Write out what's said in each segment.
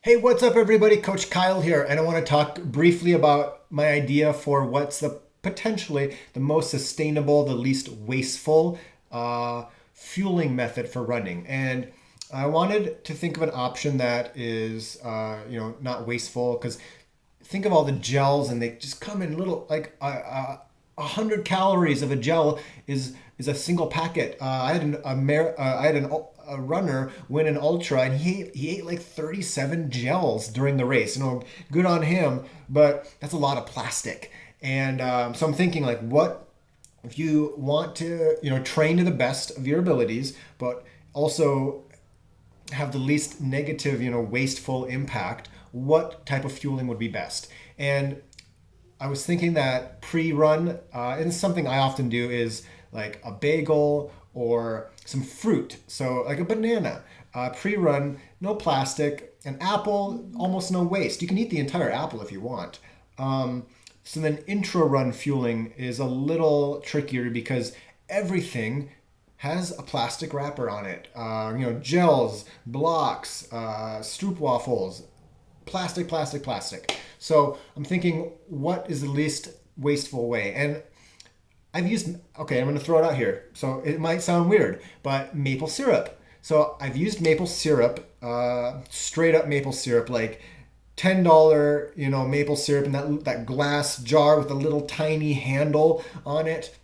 Hey, what's up, everybody? Coach Kyle here, and I want to talk briefly about my idea for what's the potentially the most sustainable, the least wasteful fueling method for running. And I wanted to think of an option that is, not wasteful, because think of all the gels, and they just come in little, like 100 calories of a gel is a single packet. I had a runner win an ultra, and he ate like 37 gels during the race. Good on him, but that's a lot of plastic. And so I'm thinking, like, what if you want to train to the best of your abilities, but also have the least negative, wasteful impact? What type of fueling would be best? And I was thinking that pre-run, and something I often do, is like a bagel or some fruit. So like a banana. Pre-run, no plastic. An apple, almost no waste. You can eat the entire apple if you want. So then intra-run fueling is a little trickier because everything has a plastic wrapper on it. Gels, blocks, stroop waffles, plastic, plastic, plastic. So I'm thinking, what is the least wasteful way? And I'm going to throw it out here. So it might sound weird, but maple syrup. So I've used maple syrup, straight up maple syrup, like $10, maple syrup in that glass jar with a little tiny handle on it.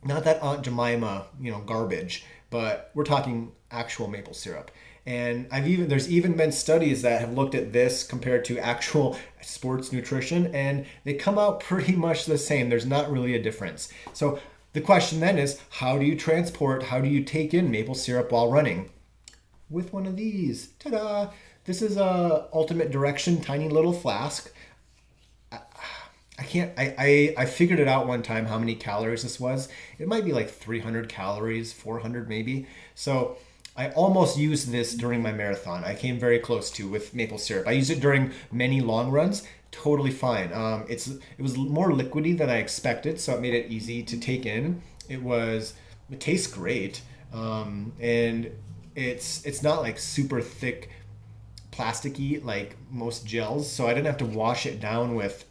Not that Aunt Jemima, garbage, but we're talking actual maple syrup. And there's even been studies that have looked at this compared to actual sports nutrition, and they come out pretty much the same. There's not really a difference. So the question then is, how do you take in maple syrup while running? With one of these. Ta-da! This is a Ultimate Direction tiny little flask. I figured it out one time how many calories this was. It might be like 300 calories, 400 maybe. So I almost used this during my marathon. I came very close to with maple syrup. I used it during many long runs. Totally fine. It was more liquidy than I expected, so it made it easy to take in. It tastes great, and it's not like super thick, plasticky like most gels. So I didn't have to wash it down with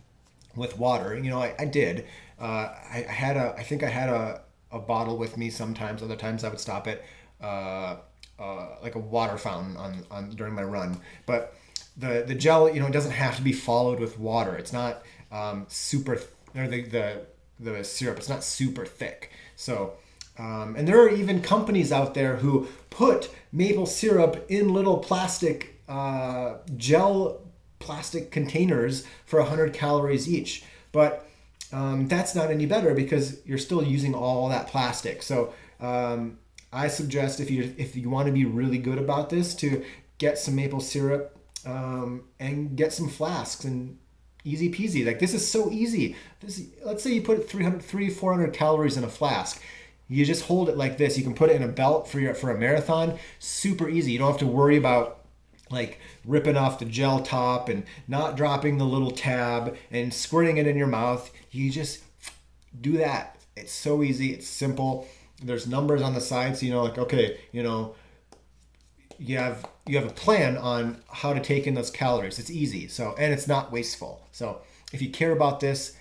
water. I did. I think I had a bottle with me sometimes. Other times I would stop at like a water fountain on during my run. But the gel, it doesn't have to be followed with water. It's not super, or the syrup, it's not super thick. So, and there are even companies out there who put maple syrup in little plastic plastic containers for 100 calories each. But that's not any better because you're still using all that plastic. So I suggest, if you want to be really good about this, to get some maple syrup and get some flasks, and easy peasy. Like, this is so easy. Let's say you put 400 calories in a flask. You just hold it like this. You can put it in a belt for a marathon. Super easy. You don't have to worry about like ripping off the gel top and not dropping the little tab and squirting it in your mouth. You just do that. It's so easy. It's simple. There's numbers on the side, so okay, you have a plan on how to take in those calories. It's easy. So, and it's not wasteful. So if you care about this,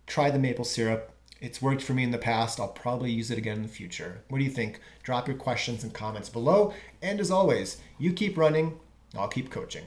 try the maple syrup. It's worked for me in the past. I'll probably use it again in the future. What do you think? Drop your questions and comments below. And as always, you keep running, I'll keep coaching.